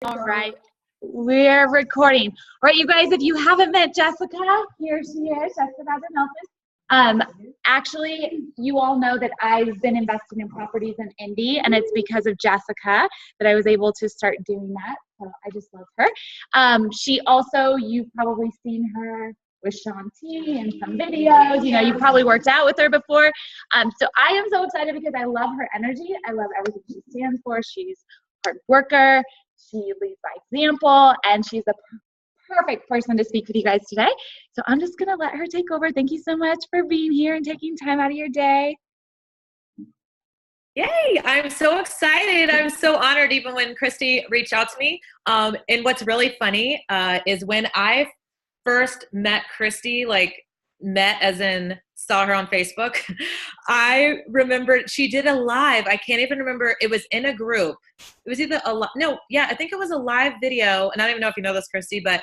All right, we're recording. All right, you guys, if you haven't met Jessica, here she is, Jessica Vazanelfis. Actually, you all know that I've been investing in properties in Indy, and it's because of Jessica that I was able to start doing that. So I just love her. She also, you've probably seen her with Shaun T in some videos. You know, you probably worked out with her before. So I am so excited because I love her energy. I love everything she stands for. She's a hard worker. She leads by example, and she's a perfect person to speak with you guys today. So I'm just going to let her take over. Thank you so much for being here and taking time out of your day. Yay, I'm so excited. I'm so honored even when Christy reached out to me. And what's really funny is when I first met Christy, met as in saw her on Facebook, I remember she did a live. I can't even remember. It was in a group. It was either I think it was a live video. And I don't even know if you know this, Christy, but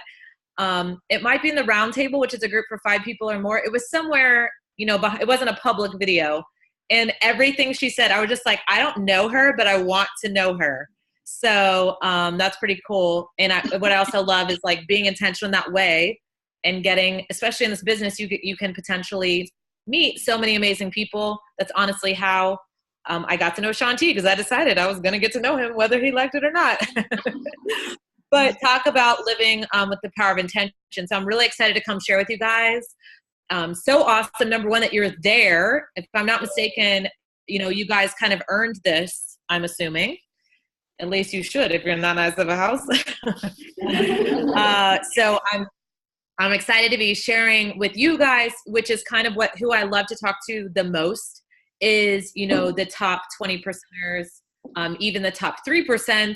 it might be in the Round Table, which is a group for 5 people or more. It was somewhere, it wasn't a public video. And everything she said, I was just like, I don't know her, but I want to know her. So that's pretty cool. And what I also love is like being intentional in that way and getting, especially in this business, you can potentially meet so many amazing people. That's honestly how I got to know Shaun T, because I decided I was going to get to know him whether he liked it or not. But talk about living with the power of intention. So I'm really excited to come share with you guys. So awesome. Number one, that you're there. If I'm not mistaken, you guys kind of earned this, I'm assuming. At least you should if you're in that nice of a house. So I'm excited to be sharing with you guys, which is kind of who I love to talk to the most is, the top 20%ers, even the top 3%,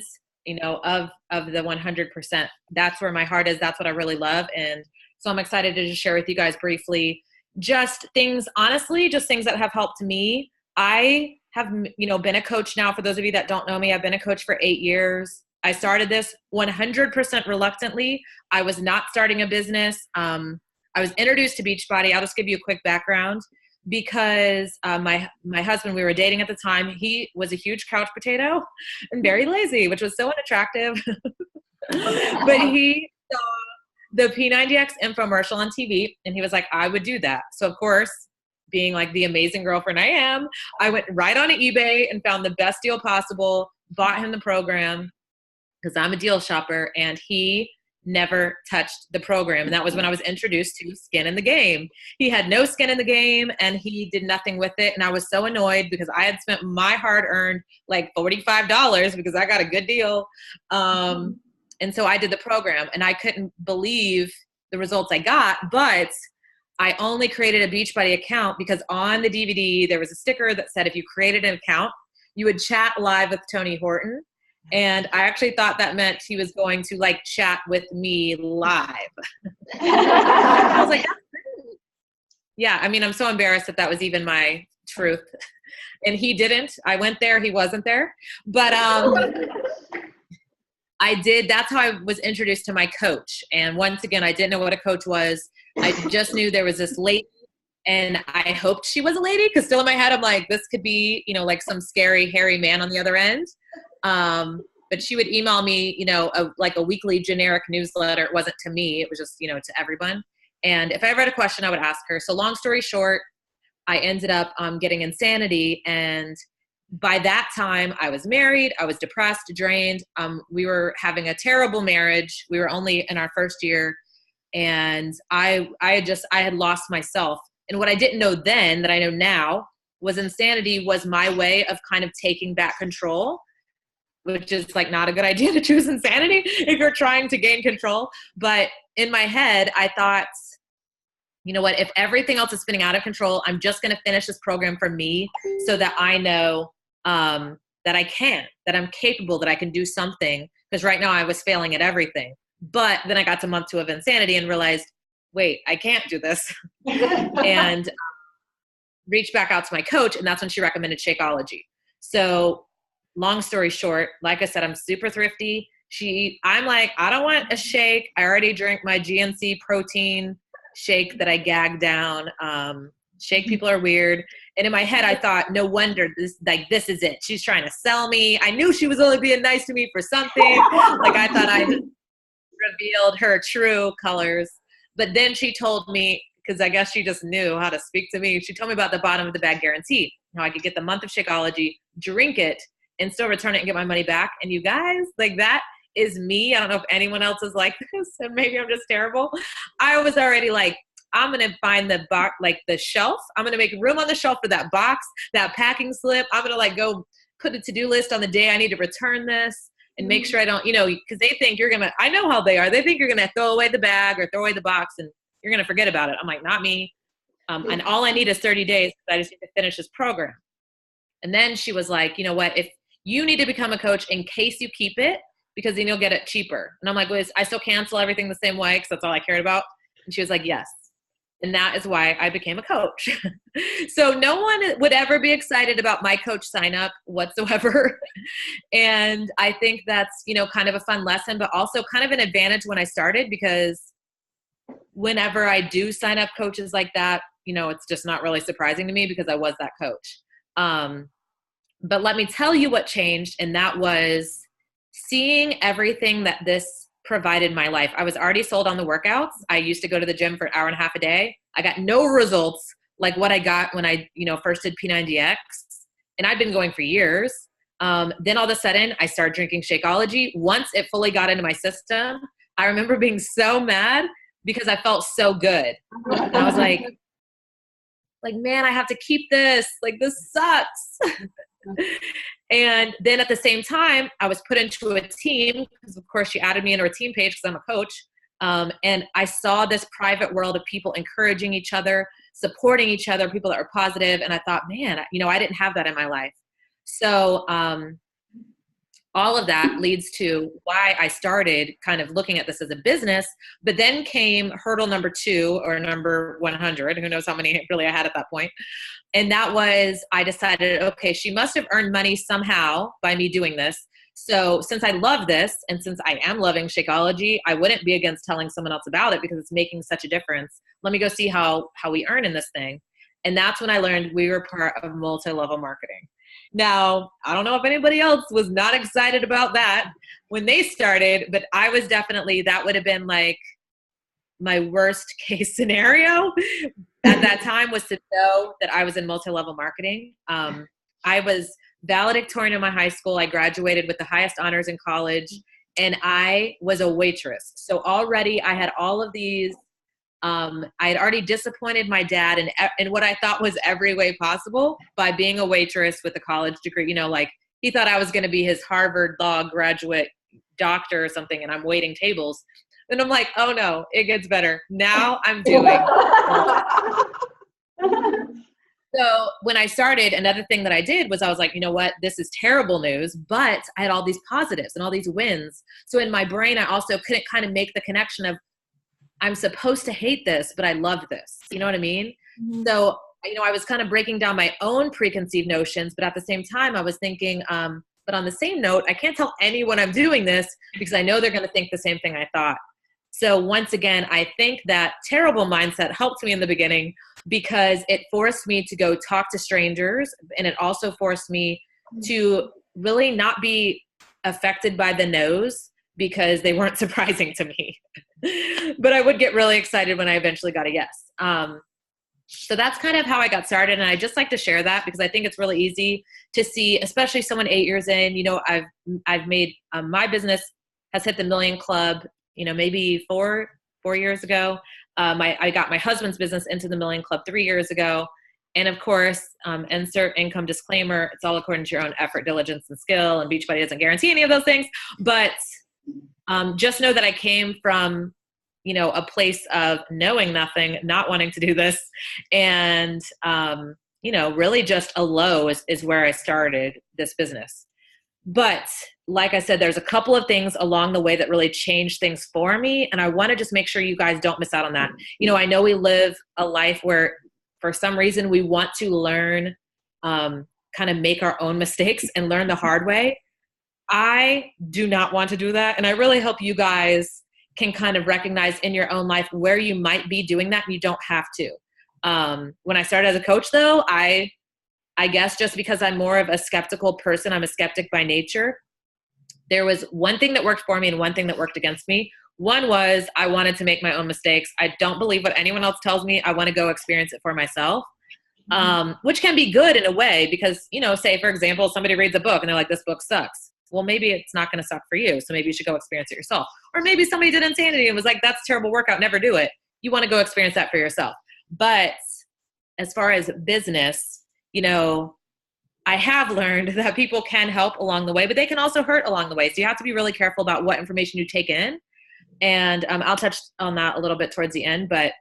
of the 100%. That's where my heart is. That's what I really love. And so I'm excited to just share with you guys briefly, just things that have helped me. I have, been a coach now. For those of you that don't know me, I've been a coach for 8 years. I started this 100% reluctantly. I was not starting a business. I was introduced to Beachbody. I'll just give you a quick background because my husband, we were dating at the time. He was a huge couch potato and very lazy, which was so unattractive. But he saw the P90X infomercial on TV, and he was like, I would do that. So of course, being like the amazing girlfriend I am, I went right on eBay and found the best deal possible, bought him the program because I'm a deal shopper, and he never touched the program. And that was when I was introduced to skin in the game. He had no skin in the game, and he did nothing with it. And I was so annoyed because I had spent my hard-earned like $45 because I got a good deal. And so I did the program, and I couldn't believe the results I got, but I only created a Beachbody account because on the DVD, there was a sticker that said if you created an account, you would chat live with Tony Horton. And I actually thought that meant he was going to like chat with me live. I was like, yeah, I mean, I'm so embarrassed that was even my truth. And he didn't. I went there, he wasn't there. But I did. That's how I was introduced to my coach. And once again, I didn't know what a coach was. I just knew there was this lady, and I hoped she was a lady because still in my head, I'm like, this could be, like some scary, hairy man on the other end. But she would email me, a weekly generic newsletter. It wasn't to me. It was just, to everyone. And if I ever had a question, I would ask her. So long story short, I ended up getting Insanity, and by that time, I was married, I was depressed, drained. We were having a terrible marriage. We were only in our first year, and I had lost myself. And what I didn't know then that I know now was Insanity was my way of kind of taking back control, which is like not a good idea to choose Insanity if you're trying to gain control. But in my head, I thought, you know what, if everything else is spinning out of control, I'm just going to finish this program for me so that I know that I'm capable, that I can do something. Because right now I was failing at everything. But then I got to month 2 of Insanity and realized, wait, I can't do this. And reached back out to my coach, and that's when she recommended Shakeology. So long story short, like I said, I'm super thrifty. I'm like, I don't want a shake. I already drank my GNC protein shake that I gagged down. Shake people are weird. And in my head, I thought, no wonder this is it. She's trying to sell me. I knew she was only being nice to me for something. Like I thought I revealed her true colors. But then she told me, because I guess she just knew how to speak to me. She told me about the bottom of the bag guarantee, how I could get the month of Shakeology, drink it, and still return it and get my money back. And you guys, like that is me. I don't know if anyone else is like this, and maybe I'm just terrible. I was already like, I'm going to find the box, like the shelf. I'm going to make room on the shelf for that box, that packing slip. I'm going to like go put a to-do list on the day I need to return this and make sure I don't, because they think you're going to, I know how they are. They think you're going to throw away the bag or throw away the box and you're going to forget about it. I'm like, not me. And all I need is 30 days. I just need to finish this program. And then she was like, you know what, if you need to become a coach in case you keep it, because then you'll get it cheaper. And I'm like, well, I still cancel everything the same way because that's all I cared about. And she was like, yes. And that is why I became a coach. So no one would ever be excited about my coach sign up whatsoever. And I think that's, kind of a fun lesson, but also kind of an advantage when I started, because whenever I do sign up coaches like that, it's just not really surprising to me because I was that coach. But let me tell you what changed. And that was seeing everything that this provided my life. I was already sold on the workouts. I used to go to the gym for an hour and a half a day. I got no results like what I got when I, first did P90X, and I'd been going for years. Then all of a sudden I started drinking Shakeology. Once it fully got into my system, I remember being so mad because I felt so good. And I was like, man, I have to keep this. Like, this sucks. And then at the same time, I was put into a team because, of course, she added me into her team page because I'm a coach. And I saw this private world of people encouraging each other, supporting each other, people that were positive. And I thought, man, I didn't have that in my life. So all of that leads to why I started kind of looking at this as a business. But then came hurdle number 2 or number 100. Who knows how many really I had at that point. And that was, I decided, okay, she must have earned money somehow by me doing this. So since I love this, and since I am loving Shakeology, I wouldn't be against telling someone else about it because it's making such a difference. Let me go see how we earn in this thing. And that's when I learned we were part of multi-level marketing. Now, I don't know if anybody else was not excited about that when they started, but I was definitely, that would have been like my worst case scenario at that time, was to know that I was in multi-level marketing. I was valedictorian in my high school. I graduated with the highest honors in college, and I was a waitress. So already I had all of these, I had already disappointed my dad in what I thought was every way possible by being a waitress with a college degree. Like he thought I was going to be his Harvard Law graduate doctor or something, and I'm waiting tables. And I'm like, oh no, it gets better. Now I'm doing. So when I started, another thing that I did was I was like, you know what, this is terrible news, but I had all these positives and all these wins. So in my brain, I also couldn't kind of make the connection of, I'm supposed to hate this, but I love this. You know what I mean? Mm-hmm. So, I was kind of breaking down my own preconceived notions, but at the same time, I was thinking, but on the same note, I can't tell anyone I'm doing this because I know they're going to think the same thing I thought. So once again, I think that terrible mindset helped me in the beginning because it forced me to go talk to strangers, and it also forced me to really not be affected by the no's because they weren't surprising to me. But I would get really excited when I eventually got a yes. So that's kind of how I got started. And I just like to share that because I think it's really easy to see, especially someone 8 years in, I've made, my business has hit the $1 million club, maybe four years ago. I got my husband's business into the $1 million club 3 years ago. And of course, insert income disclaimer, it's all according to your own effort, diligence, and skill, and Beachbody doesn't guarantee any of those things. But just know that I came from, a place of knowing nothing, not wanting to do this. And, really just a low is where I started this business. But like I said, there's a couple of things along the way that really changed things for me. And I want to just make sure you guys don't miss out on that. I know we live a life where for some reason we want to learn, kind of make our own mistakes and learn the hard way. I do not want to do that. And I really hope you guys can kind of recognize in your own life where you might be doing that. And you don't have to. When I started as a coach though, I I guess just because I'm more of a skeptical person, I'm a skeptic by nature. There was one thing that worked for me and one thing that worked against me. One was I wanted to make my own mistakes. I don't believe what anyone else tells me. I want to go experience it for myself, which can be good in a way because, you know, say, for example, somebody reads a book and they're like, this book sucks. Well, maybe it's not going to suck for you. So maybe you should go experience it yourself. Or maybe somebody did Insanity and was like, that's a terrible workout. Never do it. You want to go experience that for yourself. But as far as business, you know, I have learned that people can help along the way, but they can also hurt along the way. So you have to be really careful about what information you take in. And I'll touch on that a little bit towards the end. But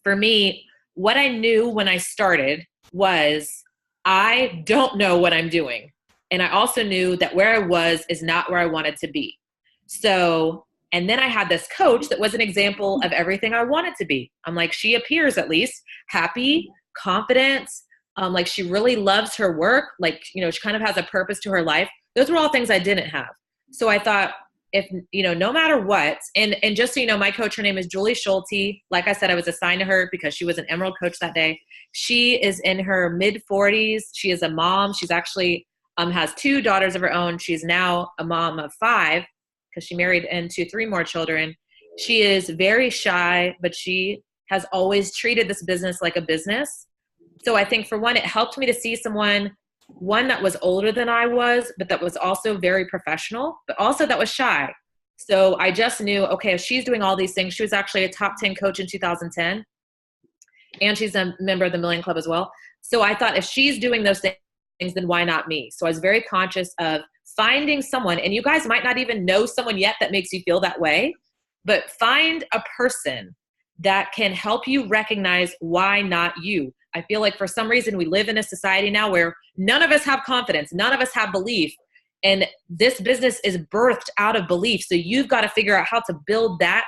for me, what I knew when I started was I don't know what I'm doing. And I also knew that where I was is not where I wanted to be. So, and then I had this coach that was an example of everything I wanted to be. I'm like, she appears at least happy, confident, like she really loves her work. Like, you know, she kind of has a purpose to her life. Those were all things I didn't have. So I thought, if, you know, no matter what, and just so you know, my coach, her name is Julie Schulte. Like I said, I was assigned to her because she was an Emerald coach that day. She is in her mid 40s. She is a mom. She's actually has 2 daughters of her own. She's now a mom of 5 because she married into 3 more children. She is very shy, but she has always treated this business like a business. So I think for one, it helped me to see someone, one that was older than I was, but that was also very professional, but also that was shy. So I just knew, okay, if she's doing all these things, she was actually a top 10 coach in 2010, and she's a member of the Million Club as well. So I thought if she's doing those things, then why not me? So I was very conscious of finding someone, and you guys might not even know someone yet that makes you feel that way, but find a person that can help you recognize why not you. I feel like for some reason we live in a society now where none of us have confidence, none of us have belief, and this business is birthed out of belief. So you've got to figure out how to build that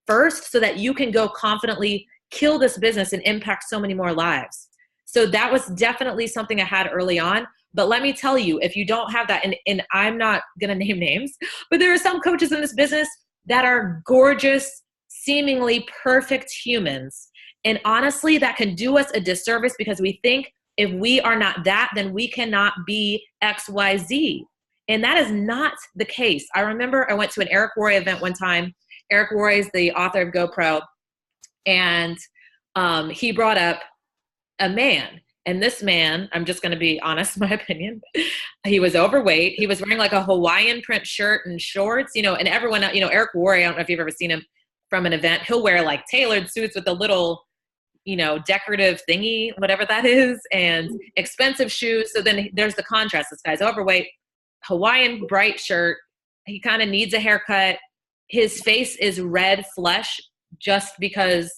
first so that you can go confidently kill this business and impact so many more lives. So that was definitely something I had early on. But let me tell you, if you don't have that, and I'm not going to name names, but there are some coaches in this business that are gorgeous, seemingly perfect humans. And honestly, that can do us a disservice because we think if we are not that, then we cannot be X, Y, Z. And that is not the case. I remember I went to an Eric Worre event one time. Eric Worre is the author of GoPro. And he brought up a man. And this man, I'm just going to be honest, my opinion, he was overweight. He was wearing like a Hawaiian print shirt and shorts, you know, and everyone, you know, Eric Worre, I don't know if you've ever seen him from an event. He'll wear like tailored suits with a little, you know, decorative thingy, whatever that is, and expensive shoes. So then there's the contrast. This guy's overweight, Hawaiian bright shirt. He kind of needs a haircut. His face is red flesh just because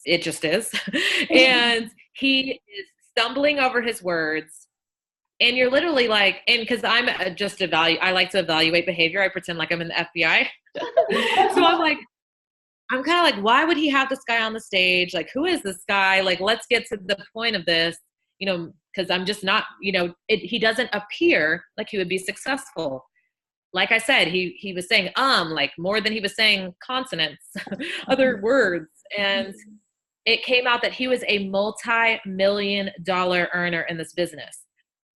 it just is. And he is stumbling over his words. And you're literally like, and because I'm just I like to evaluate behavior. I pretend like I'm in the FBI. So I'm like, I'm kind of like, why would he have this guy on the stage? Like, who is this guy? Like, let's get to the point of this, you know, because I'm just not, you know, he doesn't appear like he would be successful. Like I said, he was saying, like more than he was saying consonants, other words. And it came out that he was a multi-million-dollar earner in this business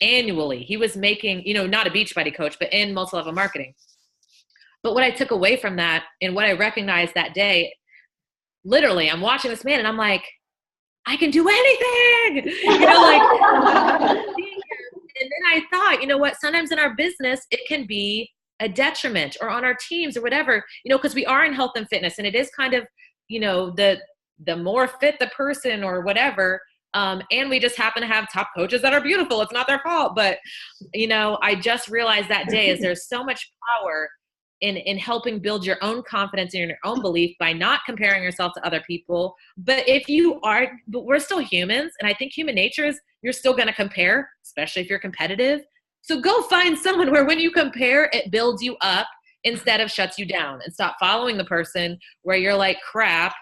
annually. He was making, you know, not a Beachbody coach, but in multi-level marketing. But what I took away from that and what I recognized that day, literally, I'm watching this man and I'm like, I can do anything, you know, like, and then I thought, you know what, sometimes in our business, it can be a detriment, or on our teams or whatever, you know, because we are in health and fitness, and it is kind of, you know, the more fit the person or whatever, and we just happen to have top coaches that are beautiful. It's not their fault. But, you know, I just realized that day is there's so much power in helping build your own confidence in your own belief by not comparing yourself to other people. But if you are, but we're still humans. And I think human nature is you're still going to compare, especially if you're competitive. So go find someone where when you compare, it builds you up instead of shuts you down, and stop following the person where you're like, crap,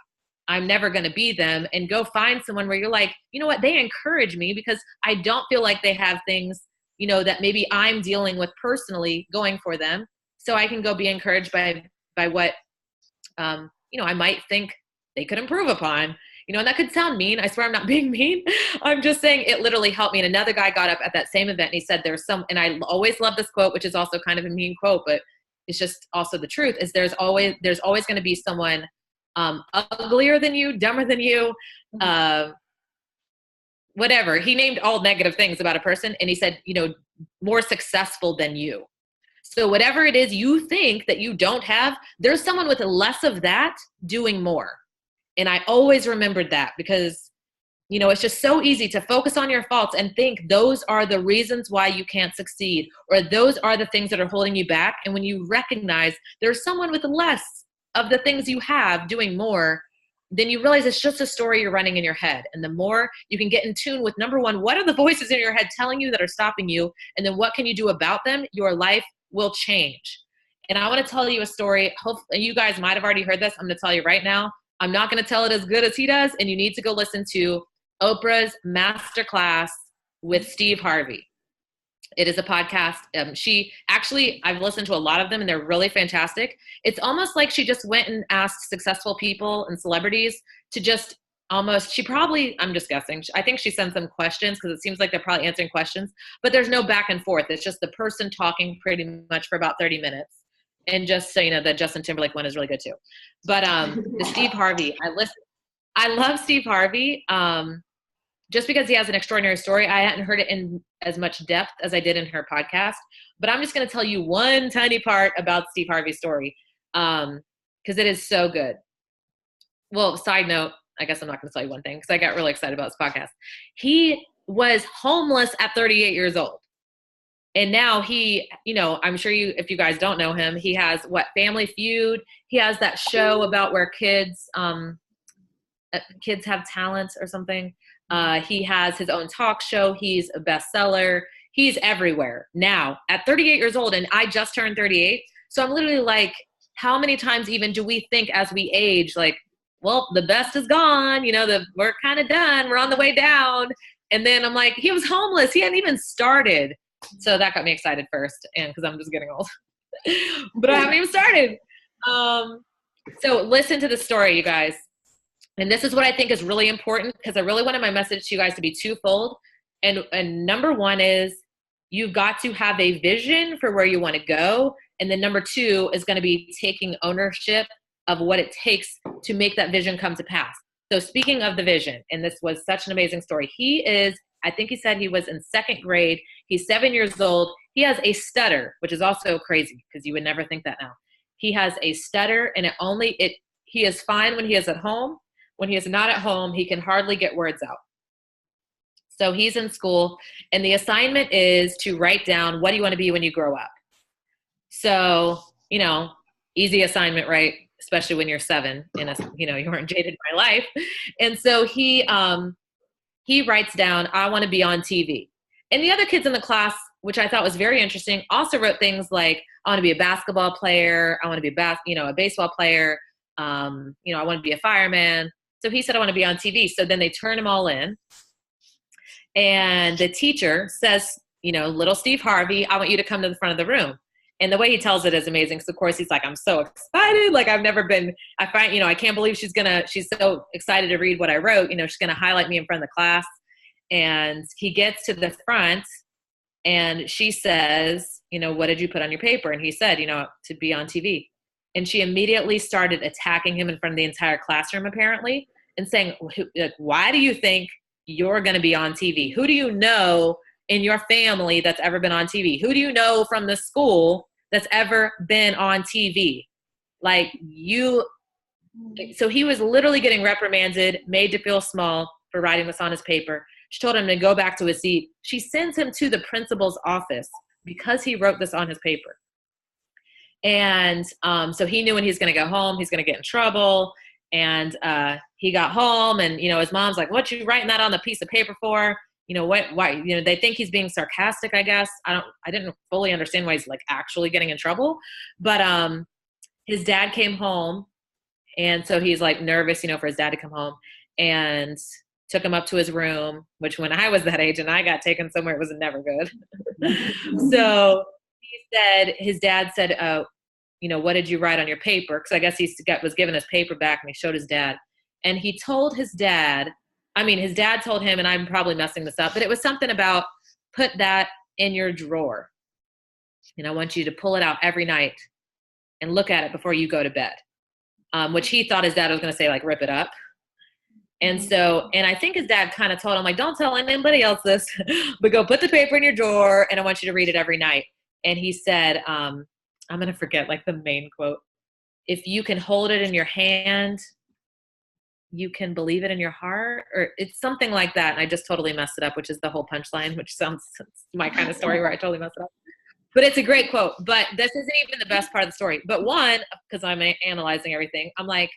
I'm never going to be them, and go find someone where you're like, you know what, they encourage me because I don't feel like they have things, you know, that maybe I'm dealing with personally going for them. So I can go be encouraged by what, you know, I might think they could improve upon, and that could sound mean. I swear I'm not being mean. I'm just saying it literally helped me. And another guy got up at that same event and he said, and I always love this quote, which is also kind of a mean quote, but it's just also the truth, is there's always going to be someone uglier than you, dumber than you, whatever. He named all negative things about a person. And he said, more successful than you. So whatever it is you think that you don't have, there's someone with less of that doing more. And I always remembered that because, it's just so easy to focus on your faults and think those are the reasons why you can't succeed, or those are the things that are holding you back. And when you recognize there's someone with less of the things you have doing more, then you realize it's just a story you're running in your head. And the more you can get in tune with, number one, what are the voices in your head telling you that are stopping you? And then what can you do about them? Your life will change. And I want to tell you a story. Hopefully, you guys might have already heard this. I'm going to tell you right now. I'm not going to tell it as good as he does. And you need to go listen to Oprah's Masterclass with Steve Harvey. It is a podcast. I've listened to a lot of them and they're really fantastic. It's almost like she just went and asked successful people and celebrities to just I'm just guessing. I think she sends them questions because it seems like they're probably answering questions, but there's no back and forth. It's just the person talking pretty much for about 30 minutes. And just so you know, the Justin Timberlake one is really good too. But the Steve Harvey, I love Steve Harvey. Just because he has an extraordinary story. I hadn't heard it in as much depth as I did in her podcast, but I'm just going to tell you one tiny part about Steve Harvey's story because it is so good. Well, side note, I guess I'm not going to tell you one thing because I got really excited about this podcast. He was homeless at 38 years old. And now he, I'm sure if you guys don't know him, he has Family Feud. He has that show about where kids have talents or something. He has his own talk show. He's a bestseller. He's everywhere now at 38 years old. And I just turned 38. So I'm literally like, how many times even do we think as we age, like, well, the best is gone. We're kind of done. We're on the way down. And then I'm like, he was homeless. He hadn't even started. So that got me excited first. And because I'm just getting old, but I haven't even started. So listen to the story, you guys. And this is what I think is really important because I really wanted my message to you guys to be twofold. And number one is you've got to have a vision for where you want to go. And then number two is going to be taking ownership of what it takes to make that vision come to pass. So speaking of the vision, and this was such an amazing story. I think he said he was in second grade. He's 7 years old. He has a stutter, which is also crazy because you would never think that now. He has a stutter and he is fine when he is at home. When he is not at home, he can hardly get words out. So he's in school and the assignment is to write down, what do you want to be when you grow up? So, easy assignment, right? Especially when you're 7 and you weren't jaded by life. And so he writes down, I want to be on TV. And the other kids in the class, which I thought was very interesting, also wrote things like, I want to be a basketball player. I want to be a baseball player. I want to be a fireman. So he said, I want to be on TV. So then they turn them all in. And the teacher says, little Steve Harvey, I want you to come to the front of the room. And the way he tells it is amazing. So of course he's like, I'm so excited. Like I can't believe she's so excited to read what I wrote. She's going to highlight me in front of the class. And he gets to the front and she says, what did you put on your paper? And he said, to be on TV. And she immediately started attacking him in front of the entire classroom, apparently, and saying, why do you think you're going to be on TV? Who do you know in your family that's ever been on TV? Who do you know from the school that's ever been on TV? So he was literally getting reprimanded, made to feel small for writing this on his paper. She told him to go back to his seat. She sends him to the principal's office because he wrote this on his paper. And so he knew when he's going to go home, he's going to get in trouble. And he got home and, his mom's like, what you writing that on the piece of paper for? Why, they think he's being sarcastic, I guess. I didn't fully understand why he's actually getting in trouble, but his dad came home. And so he's nervous, for his dad to come home, and took him up to his room, which when I was that age and I got taken somewhere, it was never good. So his dad said, what did you write on your paper? Because I guess he was given his paper back and he showed his dad. And he told his dad, his dad told him, and I'm probably messing this up, but it was something about put that in your drawer. And I want you to pull it out every night and look at it before you go to bed. Which he thought his dad was going to say, like, rip it up. And so, and I think his dad kind of told him, like, don't tell anybody else this, but go put the paper in your drawer and I want you to read it every night. And he said, I'm going to forget like the main quote. If you can hold it in your hand, you can believe it in your heart, or it's something like that. And I just totally messed it up, which is the whole punchline, which sounds my kind of story where I totally messed it up. But it's a great quote. But this isn't even the best part of the story. But one, because I'm analyzing everything, I'm like,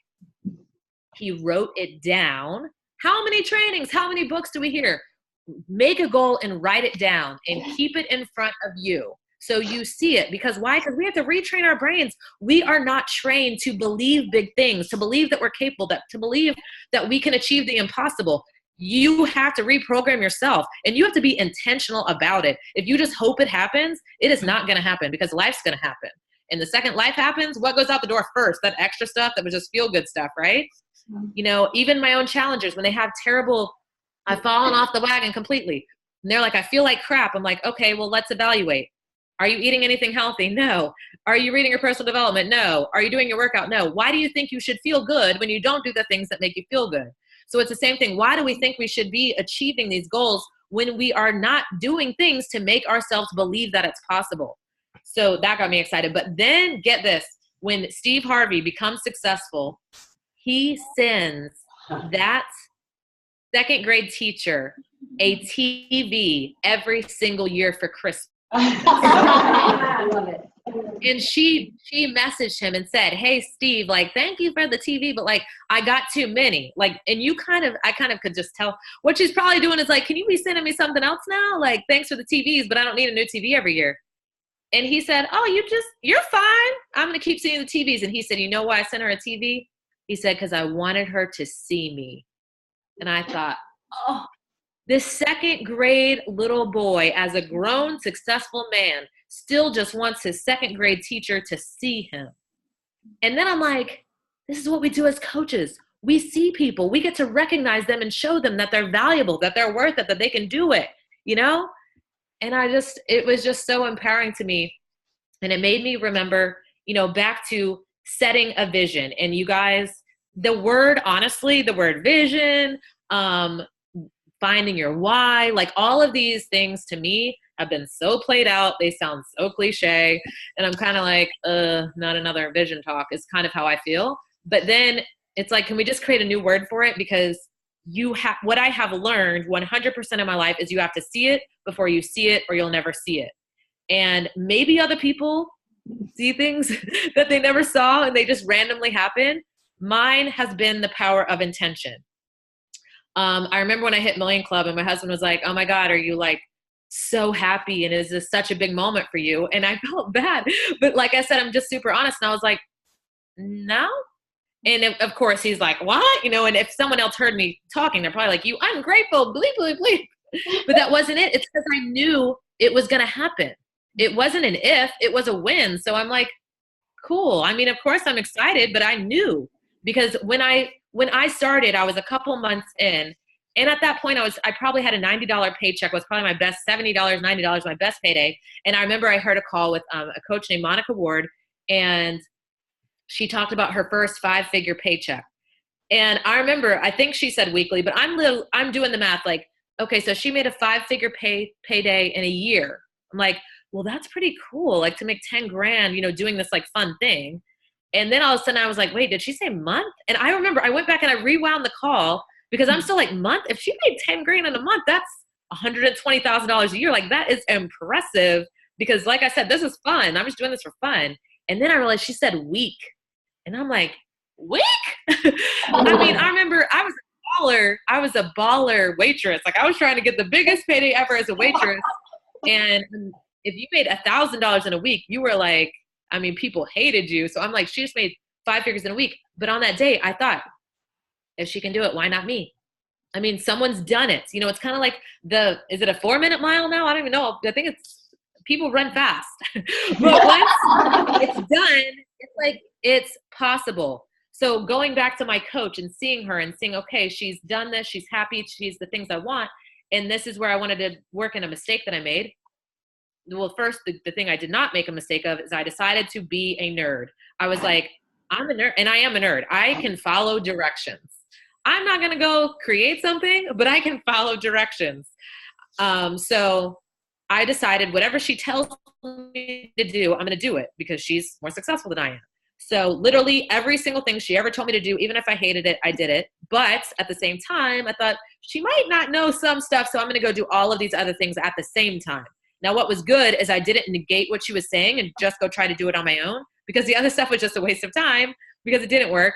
he wrote it down. How many trainings, how many books do we hear? Make a goal and write it down and keep it in front of you so you see it. Because why? Because we have to retrain our brains. We are not trained to believe big things, to believe that we're capable, to believe that we can achieve the impossible. You have to reprogram yourself, and you have to be intentional about it. If you just hope it happens, it is not going to happen, because life's going to happen. And the second life happens, what goes out the door first? That extra stuff that was just feel good stuff, right? You know, even my own challengers, when they have terrible, I've fallen off the wagon completely. And they're like, I feel like crap. I'm like, okay, well, let's evaluate. Are you eating anything healthy? No. Are you reading your personal development? No. Are you doing your workout? No. Why do you think you should feel good when you don't do the things that make you feel good? So it's the same thing. Why do we think we should be achieving these goals when we are not doing things to make ourselves believe that it's possible? So that got me excited. But then get this, when Steve Harvey becomes successful, he sends that second grade teacher a TV every single year for Christmas. I love it. And she messaged him and said, hey, Steve, like, thank you for the TV, but like, I got too many. Like, and I kind of could just tell what she's probably doing is like, can you be sending me something else now? Like, thanks for the TVs, but I don't need a new TV every year. And he said, oh, you're fine. I'm going to keep seeing the TVs. And he said, you know why I sent her a TV? He said, because I wanted her to see me. And I thought, oh, this second grade little boy, as a grown, successful man, still just wants his second grade teacher to see him. And then I'm like, this is what we do as coaches. We see people, we get to recognize them and show them that they're valuable, that they're worth it, that they can do it, you know? And it was just so empowering to me. And it made me remember, you know, back to setting a vision. And you guys, the word vision, finding your why, like all of these things to me have been so played out. They sound so cliche. And I'm kind of like, not another vision talk is kind of how I feel. But then it's like, can we just create a new word for it? Because what I have learned 100% of my life is you have to see it before you see it, or you'll never see it. And maybe other people see things that they never saw and they just randomly happen. Mine has been the power of intention. I remember when I hit Million Club and my husband was like, oh my God, are you like so happy? And is this such a big moment for you? And I felt bad. But like I said, I'm just super honest. And I was like, no. And of course he's like, what? You know, and if someone else heard me talking, they're probably like, you ungrateful, bleep, bleep, bleep. But that wasn't it. It's because I knew it was going to happen. It wasn't an if, it was a when. So I'm like, cool. I mean, of course I'm excited, but I knew, because when I started, I was a couple months in. And at that point I probably had a $90 paycheck, was probably my best, $70, $90, my best payday. And I remember I heard a call with a coach named Monica Ward, and she talked about her first 5-figure paycheck. And I remember, I think she said weekly, but I'm doing the math like, okay, so she made a 5-figure payday in a year. I'm like, well, that's pretty cool. Like to make 10 grand, you know, doing this like fun thing. And then all of a sudden I was like, wait, did she say month? And I remember I went back and I rewound the call, because I'm still like, month? If she made 10 grand in a month, that's $120,000 a year. Like that is impressive, because like I said, this is fun. I'm just doing this for fun. And then I realized she said week. And I'm like, week? I mean, I remember I was a baller waitress. Like I was trying to get the biggest payday ever as a waitress. And if you made $1,000 in a week, you were like, I mean, people hated you. So I'm like, she just made 5 figures in a week. But on that day, I thought, if she can do it, why not me? I mean, someone's done it. You know, it's kind of like is it a 4-minute mile now? I don't even know. I think people run fast. But once it's done, it's like, it's possible. So going back to my coach and seeing her and seeing, okay, she's done this, she's happy, she's the things I want, and this is where I wanted to work in a mistake that I made. Well, first, the thing I did not make a mistake of is I decided to be a nerd. I was like, I'm a nerd, and I am a nerd. I can follow directions. I'm not going to go create something, but I can follow directions. So I decided whatever she tells me to do, I'm going to do it because she's more successful than I am. So literally every single thing she ever told me to do, even if I hated it, I did it. But at the same time, I thought she might not know some stuff, so I'm going to go do all of these other things at the same time. Now, what was good is I didn't negate what she was saying and just go try to do it on my own, because the other stuff was just a waste of time because it didn't work.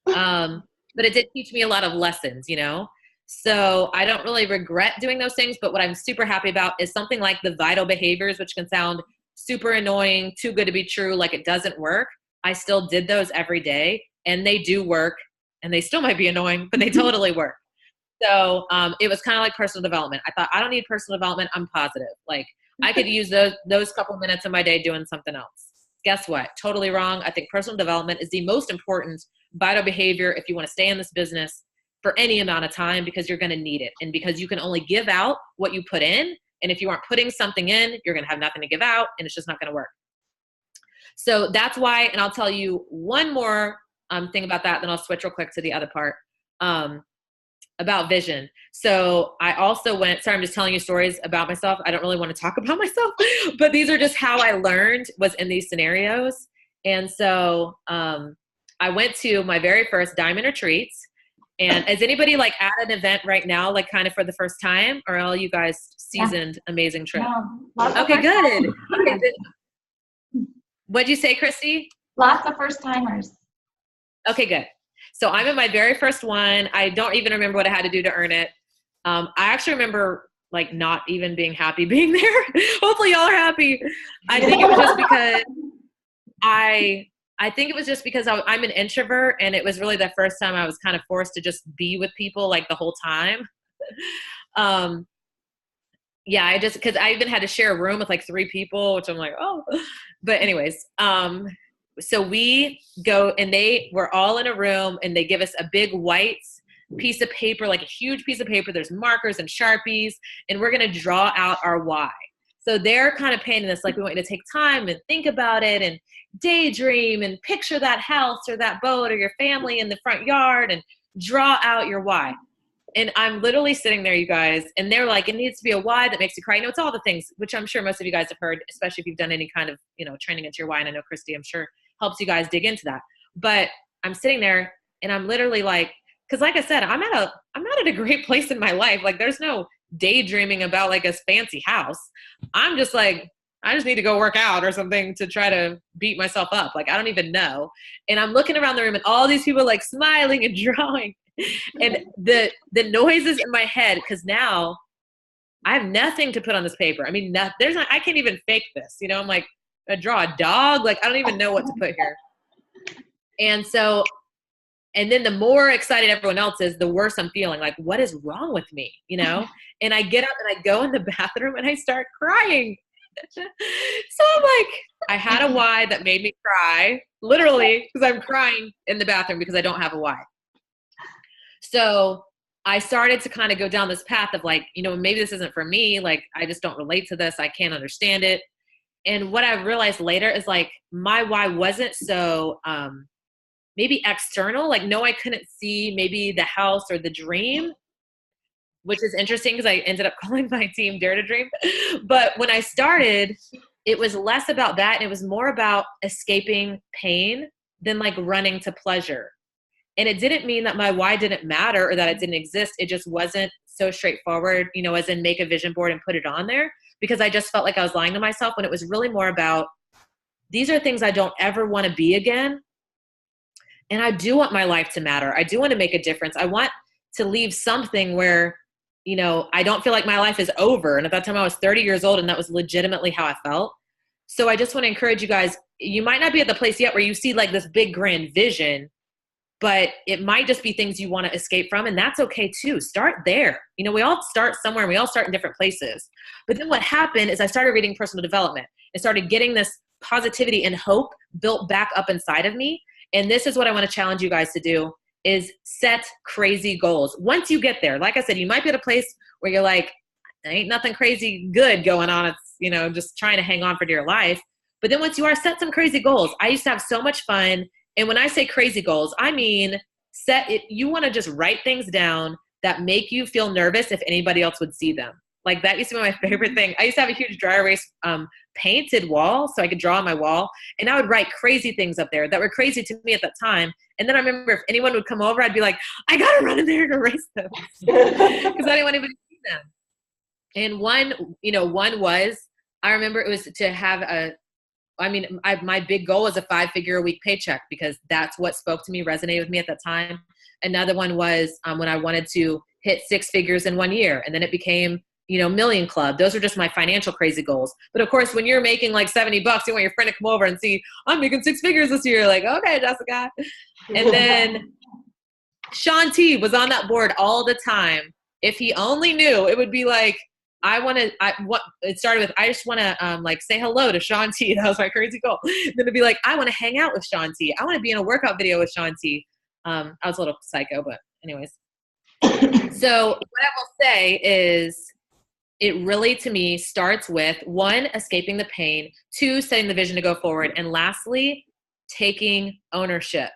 But it did teach me a lot of lessons, you know? So I don't really regret doing those things, but what I'm super happy about is something like the vital behaviors, which can sound super annoying, too good to be true, like it doesn't work. I still did those every day, and they do work, and they still might be annoying, but they totally work. So it was kind of like personal development. I thought, I don't need personal development. I'm positive. Like I could use those couple minutes of my day doing something else. Guess what? Totally wrong. I think personal development is the most important vital behavior if you want to stay in this business for any amount of time, because you're going to need it. And because you can only give out what you put in. And if you aren't putting something in, you're going to have nothing to give out, and it's just not going to work. So that's why, and I'll tell you one more thing about that, then I'll switch real quick to the other part about vision. So I also went, sorry, I'm just telling you stories about myself. I don't really want to talk about myself, but these are just how I learned was in these scenarios. And so I went to my very first Diamond Retreats. And is anybody like at an event right now, like kind of for the first time, or are all you guys seasoned, amazing trip? No, Okay, good. Okay, good. What'd you say, Christy? Lots of first timers. Okay, good. So I'm at my very first one. I don't even remember what I had to do to earn it. I actually remember like not even being happy being there. Hopefully y'all are happy. I think it was just because I think it was just because I'm an introvert, and it was really the first time I was kind of forced to just be with people like the whole time. Yeah, because I even had to share a room with like 3 people, which I'm like, oh. But anyways, so we go, and they were all in a room, and they give us a big white piece of paper, like a huge piece of paper. There's markers and Sharpies, and we're going to draw out our why. So they're kind of painting this like we want you to take time and think about it and daydream and picture that house or that boat or your family in the front yard and draw out your why. And I'm literally sitting there, you guys, and they're like, it needs to be a why that makes you cry. You know, it's all the things, which I'm sure most of you guys have heard, especially if you've done any kind of, you know, training into your why. And I know Christy, I'm sure, helps you guys dig into that. But I'm sitting there and I'm literally like, because like I said, I'm not at a great place in my life. Like there's no daydreaming about like a fancy house. I'm just like, I just need to go work out or something to try to beat myself up. Like, I don't even know. And I'm looking around the room and all these people like smiling and drawing. And the noises in my head, because now I have nothing to put on this paper. I mean, I can't even fake this. You know, I'm like, I draw a dog. Like, I don't even know what to put here. And so, and then the more excited everyone else is, the worse I'm feeling. Like, what is wrong with me? You know? And I get up and I go in the bathroom and I start crying. So I'm like, I had a why that made me cry, literally, because I'm crying in the bathroom because I don't have a why. So I started to kind of go down this path of like, you know, maybe this isn't for me. Like, I just don't relate to this. I can't understand it. And what I realized later is like, my why wasn't so maybe external. Like, no, I couldn't see maybe the house or the dream, which is interesting because I ended up calling my team Dare to Dream. But when I started, it was less about that. And it was more about escaping pain than like running to pleasure. And it didn't mean that my why didn't matter or that it didn't exist. It just wasn't so straightforward, you know, as in make a vision board and put it on there, because I just felt like I was lying to myself, when it was really more about, these are things I don't ever want to be again. And I do want my life to matter. I do want to make a difference. I want to leave something where, you know, I don't feel like my life is over. And at that time I was 30 years old, and that was legitimately how I felt. So I just want to encourage you guys, you might not be at the place yet where you see like this big grand vision, but it might just be things you want to escape from. And that's okay too. Start there. You know, we all start somewhere and we all start in different places. But then what happened is I started reading personal development and started getting this positivity and hope built back up inside of me. And this is what I want to challenge you guys to do, is set crazy goals. Once you get there, like I said, you might be at a place where you're like, ain't nothing crazy good going on. It's, you know, just trying to hang on for dear life. But then once you are, set some crazy goals. I used to have so much fun. And when I say crazy goals, I mean, set it, you want to just write things down that make you feel nervous if anybody else would see them. Like that used to be my favorite thing. I used to have a huge dry erase painted wall so I could draw on my wall. And I would write crazy things up there that were crazy to me at that time. And then I remember if anyone would come over, I'd be like, I got to run in there and erase them because I didn't want anybody to see them. And one was, I remember it was to have my big goal was a 5-figure-a-week paycheck because that's what spoke to me, resonated with me at that time. Another one was when I wanted to hit 6 figures in 1 year, and then it became, Million Club. Those are just my financial crazy goals. But of course, when you're making like $70, you want your friend to come over and see, I'm making 6 figures this year. Like, okay, Jessica. And then Sean T was on that board all the time. If he only knew, it would be like, it started with, I just want to say hello to Sean T. That was my crazy goal. Then it'd be like, I want to hang out with Sean T. I want to be in a workout video with Sean T. I was a little psycho, but anyways. So what I will say is it really, to me, starts with 1, escaping the pain, 2, setting the vision to go forward, and lastly, taking ownership.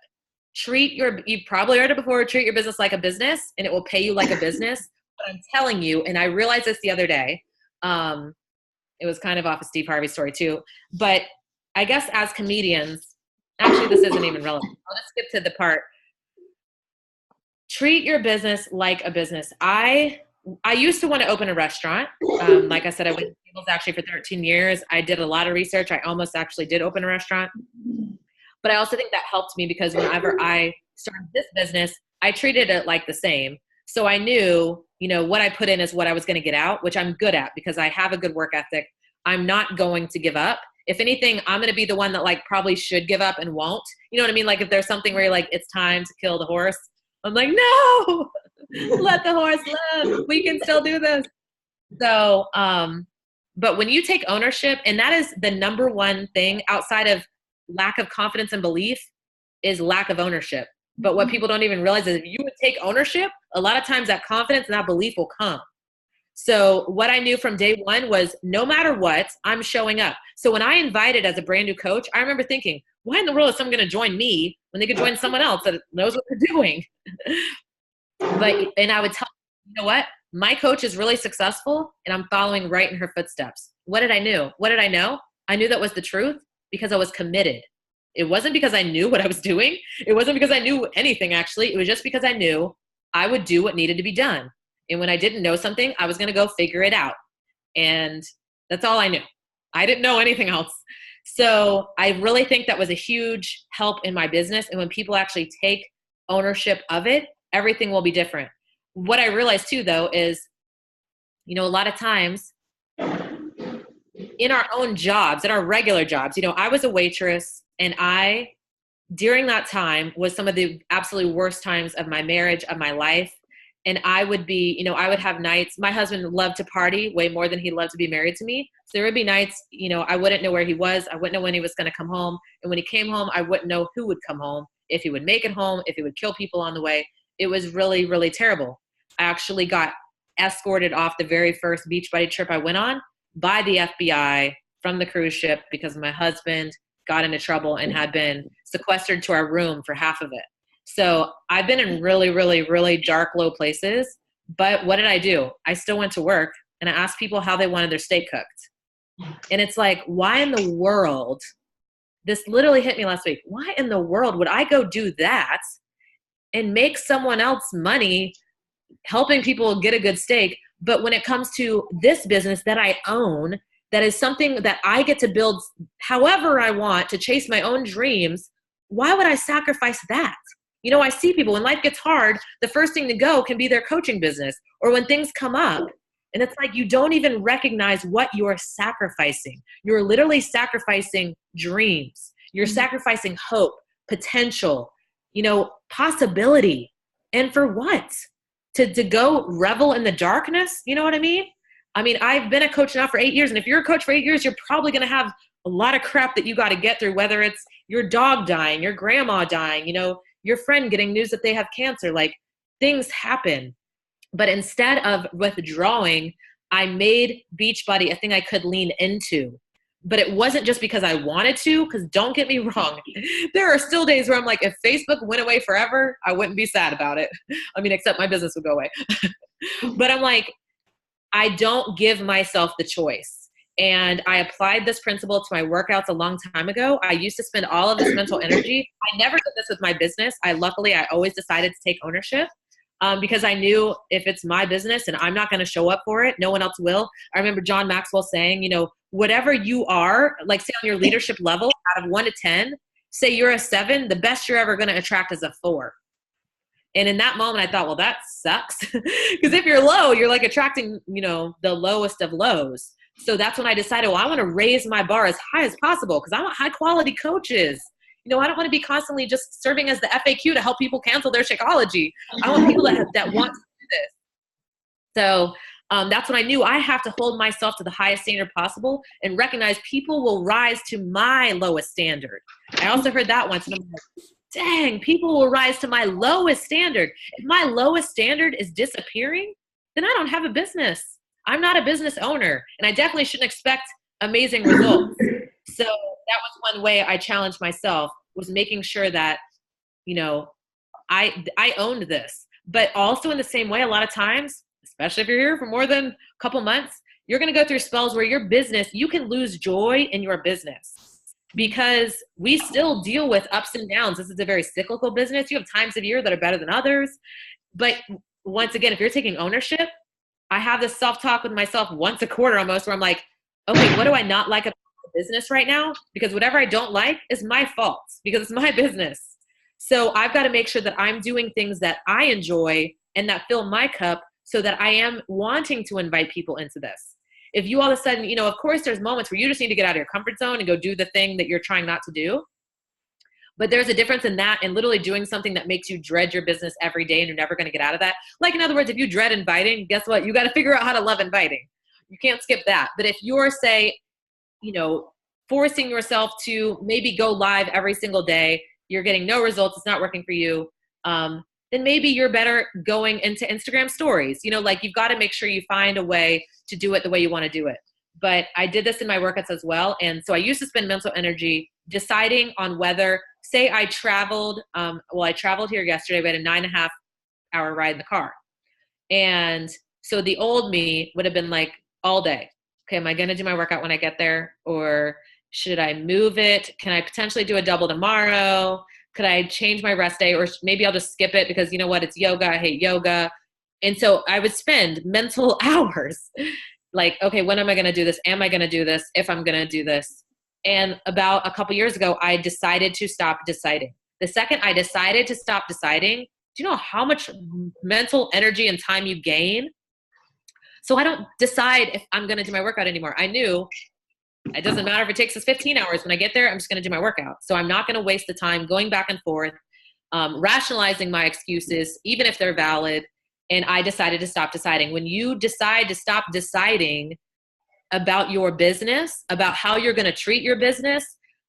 You've probably heard it before, treat your business like a business and it will pay you like a business. But I'm telling you, and I realized this the other day, it was kind of off of Steve Harvey's story too, but I guess as comedians, actually this isn't even relevant. I'll just skip to the part. Treat your business like a business. I used to want to open a restaurant. Like I said, I went to tables actually for 13 years. I did a lot of research. I almost actually did open a restaurant. But I also think that helped me because whenever I started this business, I treated it like the same. So I knew, what I put in is what I was going to get out, which I'm good at because I have a good work ethic. I'm not going to give up. If anything, I'm going to be the one that probably should give up and won't. You know what I mean? Like if there's something where you're like, it's time to kill the horse. I'm like, no, let the horse live. We can still do this. So, but when you take ownership, and that is the number one thing outside of lack of confidence and belief is lack of ownership. But what people don't even realize is if you would take ownership, a lot of times that confidence and that belief will come. So what I knew from day one was no matter what, I'm showing up. So when I invited as a brand new coach, I remember thinking, why in the world is someone going to join me when they could join someone else that knows what they're doing? And I would tell them, you know what? My coach is really successful and I'm following right in her footsteps. What did I know? I knew that was the truth because I was committed. It wasn't because I knew what I was doing. It wasn't because I knew anything, actually. It was just because I knew I would do what needed to be done. And when I didn't know something, I was going to go figure it out. And that's all I knew. I didn't know anything else. So I really think that was a huge help in my business. And when people actually take ownership of it, everything will be different. What I realized too, though, is, a lot of times in our own jobs, in our regular jobs, I was a waitress, and during that time was some of the absolutely worst times of my marriage, of my life. And I would be, I would have nights. My husband loved to party way more than he loved to be married to me. So there would be nights, I wouldn't know where he was. I wouldn't know when he was going to come home. And when he came home, I wouldn't know who would come home, if he would make it home, if he would kill people on the way. It was really, really terrible. I actually got escorted off the very first Beachbody trip I went on by the FBI from the cruise ship because my husband got into trouble and had been sequestered to our room for half of it. So I've been in really, really, really dark, low places. But what did I do? I still went to work and I asked people how they wanted their steak cooked. And it's like, why in the world? This literally hit me last week. Why in the world would I go do that and make someone else money helping people get a good steak? But when it comes to this business that I own, that is something that I get to build however I want to chase my own dreams, why would I sacrifice that? I see people when life gets hard, the first thing to go can be their coaching business, or when things come up. And it's like you don't even recognize what you're sacrificing. You're literally sacrificing dreams. You're sacrificing hope, potential, possibility. And for what? To go revel in the darkness? You know what I mean? I've been a coach now for 8 years. And if you're a coach for 8 years, you're probably going to have a lot of crap that you got to get through, whether it's your dog dying, your grandma dying, you know, your friend getting news that they have cancer. Like, things happen. But instead of withdrawing, I made Beachbody a thing I could lean into. But it wasn't just because I wanted to, because don't get me wrong, there are still days where I'm like, if Facebook went away forever, I wouldn't be sad about it. I mean, except my business would go away. But I'm like, I don't give myself the choice. And I applied this principle to my workouts a long time ago. I used to spend all of this mental energy. I never did this with my business. I always decided to take ownership. Because I knew if it's my business and I'm not going to show up for it, no one else will. I remember John Maxwell saying, you know, whatever you are, like say on your leadership level, out of 1 to 10, say you're a 7, the best you're ever going to attract is a 4. And in that moment, I thought, well, that sucks. Because if you're low, you're like attracting, you know, the lowest of lows. So that's when I decided, well, I want to raise my bar as high as possible because I want high quality coaches. You know, I don't want to be constantly just serving as the FAQ to help people cancel their Shakeology. I want people that want to do this. So that's when I knew I have to hold myself to the highest standard possible and recognize people will rise to my lowest standard. I also heard that once, and I'm like, dang, people will rise to my lowest standard. If my lowest standard is disappearing, then I don't have a business. I'm not a business owner, and I definitely shouldn't expect amazing results. So that was one way I challenged myself, was making sure that, you know, I owned this. But also in the same way, a lot of times, especially if you're here for more than a couple months, you're going to go through spells where your business, you can lose joy in your business because we still deal with ups and downs. This is a very cyclical business. You have times of year that are better than others. But once again, if you're taking ownership, I have this self-talk with myself once a quarter almost where I'm like, okay, what do I not like about business right now? Because whatever I don't like is my fault because it's my business. So I've got to make sure that I'm doing things that I enjoy and that fill my cup so that I am wanting to invite people into this. If you all of a sudden, you know, of course there's moments where you just need to get out of your comfort zone and go do the thing that you're trying not to do. But there's a difference in that and literally doing something that makes you dread your business every day and you're never going to get out of that. Like, in other words, if you dread inviting, guess what? You got to figure out how to love inviting. You can't skip that. But if you're, say, you know, forcing yourself to maybe go live every single day, you're getting no results, it's not working for you, then maybe you're better going into Instagram stories. You know, like, you've got to make sure you find a way to do it the way you want to do it. But I did this in my workouts as well. And so I used to spend mental energy deciding on whether, say I traveled, I traveled here yesterday, we had a 9.5 hour ride in the car. And so the old me would have been like all day, okay, am I going to do my workout when I get there? Or should I move it? Can I potentially do a double tomorrow? Could I change my rest day? Or maybe I'll just skip it because you know what? It's yoga. I hate yoga. And so I would spend mental hours like, okay, when am I going to do this? Am I going to do this? If I'm going to do this? And about a couple years ago, I decided to stop deciding. The second I decided to stop deciding, do you know how much mental energy and time you gain? So I don't decide if I'm going to do my workout anymore. I knew it doesn't matter if it takes us 15 hours. When I get there, I'm just going to do my workout. So I'm not going to waste the time going back and forth, rationalizing my excuses, even if they're valid. And I decided to stop deciding. When you decide to stop deciding about your business, about how you're going to treat your business,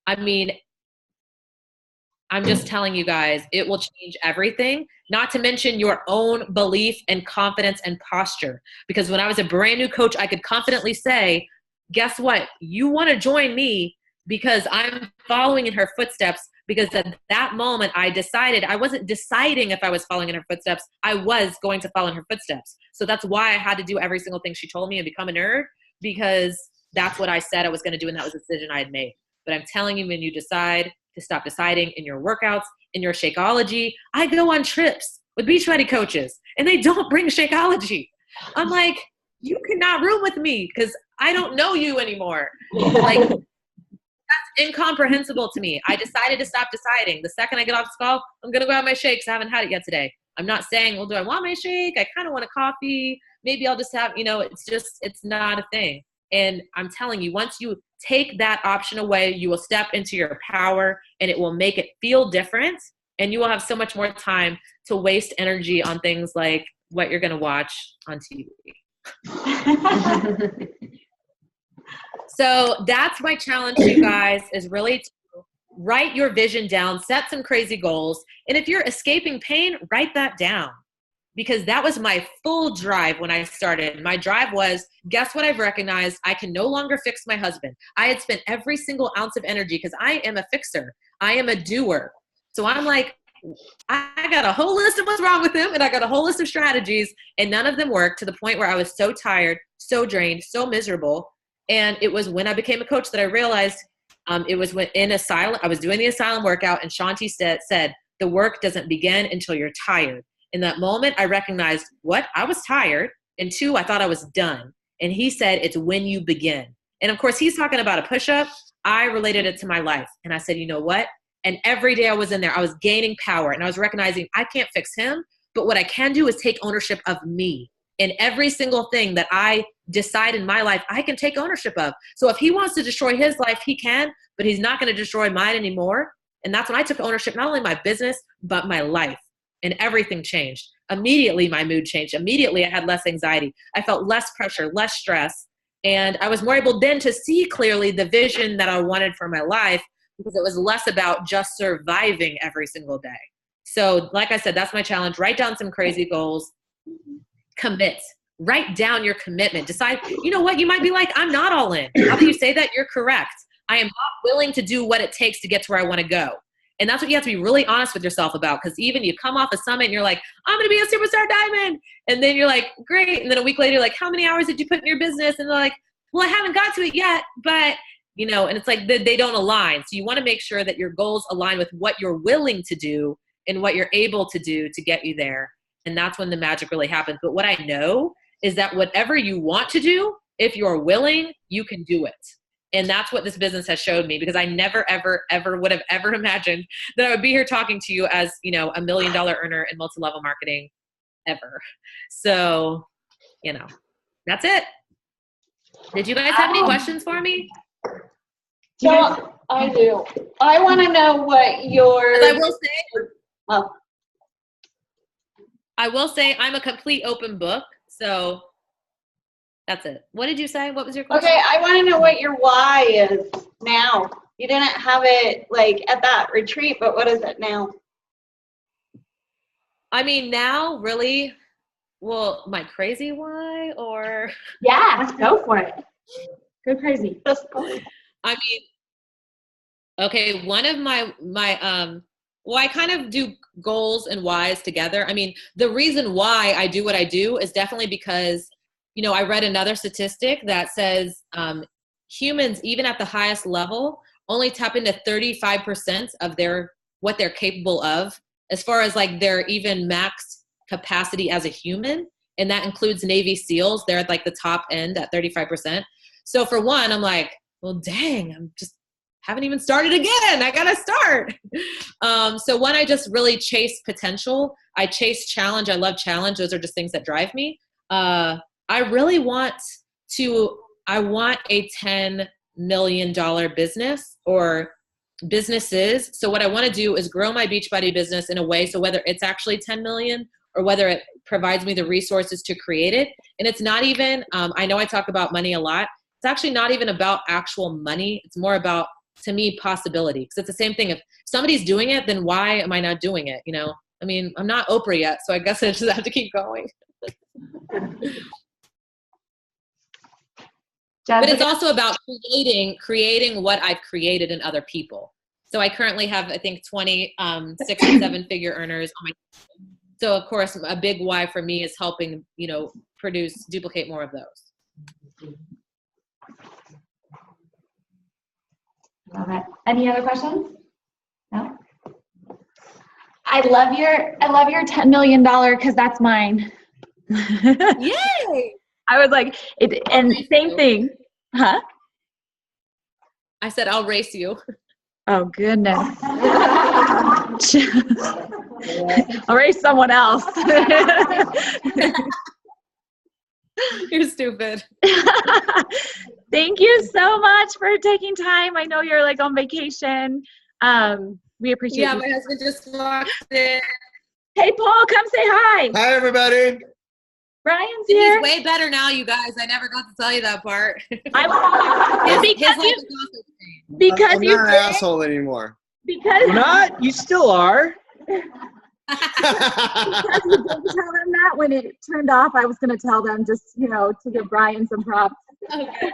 I mean, I'm just telling you guys, it will change everything, not to mention your own belief and confidence and posture. Because when I was a brand new coach, I could confidently say, guess what? You want to join me because I'm following in her footsteps. Because at that moment, I decided, I wasn't deciding if I was following in her footsteps. I was going to follow in her footsteps. So that's why I had to do every single thing she told me and become a nerd, because that's what I said I was going to do, and that was a decision I had made. But I'm telling you, when you decide to stop deciding in your workouts, in your Shakeology, I go on trips with Beachbody coaches, and they don't bring Shakeology. I'm like, you cannot room with me because I don't know you anymore. Like, that's incomprehensible to me. I decided to stop deciding. The second I get off this call, I'm going to go have my shakes. I haven't had it yet today. I'm not saying, well, do I want my shake? I kind of want a coffee. Maybe I'll just have, it's not a thing. And I'm telling you, once you take that option away, you will step into your power and it will make it feel different. And you will have so much more time to waste energy on things like what you're going to watch on TV. So that's my challenge to you guys, is really to write your vision down, set some crazy goals. And if you're escaping pain, write that down. Because that was my full drive when I started. My drive was, guess what I've recognized? I can no longer fix my husband. I had spent every single ounce of energy, because I am a fixer. I am a doer. So I'm like, I got a whole list of what's wrong with him, and I got a whole list of strategies, and none of them worked, to the point where I was so tired, so drained, so miserable. And it was when I became a coach that I realized it was when I was doing the asylum workout, and Shanti said, the work doesn't begin until you're tired. In that moment, I recognized, what? I was tired. And 2, I thought I was done. And he said, it's when you begin. And of course, he's talking about a push-up. I related it to my life. And I said, you know what? And every day I was in there, I was gaining power. And I was recognizing, I can't fix him. But what I can do is take ownership of me. And every single thing that I decide in my life, I can take ownership of. So if he wants to destroy his life, he can. But he's not going to destroy mine anymore. And that's when I took ownership, not only my business, but my life. And everything changed. Immediately, my mood changed. Immediately, I had less anxiety. I felt less pressure, less stress. And I was more able then to see clearly the vision that I wanted for my life, because it was less about just surviving every single day. So like I said, that's my challenge. Write down some crazy goals. Commit. Write down your commitment. Decide, you know what? You might be like, I'm not all in. Now that you say that, you're correct. I am not willing to do what it takes to get to where I want to go. And that's what you have to be really honest with yourself about. Because even you come off a summit and you're like, I'm going to be a superstar diamond. And then you're like, great. And then a week later, you're like, how many hours did you put in your business? And they're like, well, I haven't got to it yet. But, you know, and it's like they don't align. So you want to make sure that your goals align with what you're willing to do and what you're able to do to get you there. And that's when the magic really happens. But what I know is that whatever you want to do, if you're willing, you can do it. And that's what this business has showed me, because I never, ever, ever would have ever imagined that I would be here talking to you as, you know, $1 million earner in multi-level marketing ever. So, you know, that's it. Did you guys have any questions for me? So I do. I want to know what your. I will say I'm a complete open book. So that's it. What did you say? What was your question? Okay, I want to know what your why is now. You didn't have it like at that retreat, but what is it now? I mean, now really, well, my crazy why, or? Yeah, go for it. Go crazy. I mean, okay, one of my well, I kind of do goals and whys together. I mean, the reason why I do what I do is definitely because, you know, I read another statistic that says humans, even at the highest level, only tap into 35% of what they're capable of, as far as like their even max capacity as a human. And that includes Navy SEALs. They're at like the top end at 35%. So for one, I'm like, well, dang, I'm just haven't even started again. I gotta start. So one, I just really chase potential. I chase challenge. I love challenge. Those are just things that drive me. I really want a $10 million business or businesses. So what I want to do is grow my Beachbody business in a way, so whether it's actually 10 million or whether it provides me the resources to create it. And it's not even, I know I talk about money a lot. It's actually not even about actual money. It's more about, to me, possibility. Because it's the same thing. If somebody's doing it, then why am I not doing it? You know, I mean, I'm not Oprah yet, so I guess I just have to keep going. But it's also about creating what I've created in other people. So I currently have, I think, 20 6 and 7 figure earners on my team. So of course, a big why for me is helping, you know, duplicate more of those. Love it. Any other questions? No? I love your $10 million, because that's mine. Yay! I was like, and same thing. Huh? I said, I'll race you. Oh, goodness. I'll race someone else. You're stupid. Thank you so much for taking time. I know you're like on vacation. We appreciate Yeah, you. my husband just walked in. Hey, Paul, come say hi. Hi, everybody. Brian's He's here. way better now, you guys. I never got to tell you that part. His His because life you, is also changed. because I'm you not an did, asshole anymore. because You're not? You still are. because you didn't tell them that when it turned off. I was going to tell them just, you know, to give Brian some props. Okay.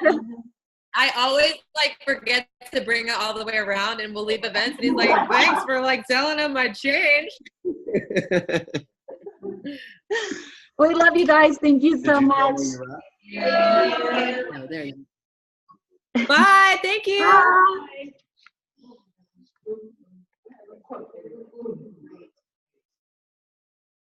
I always like forget to bring it all the way around, and we'll leave events, and he's like, "Thanks for like telling him I changed." We love you guys. Thank you so Did you much. tell me you were up? Oh, there you go. Bye. Thank you. Bye.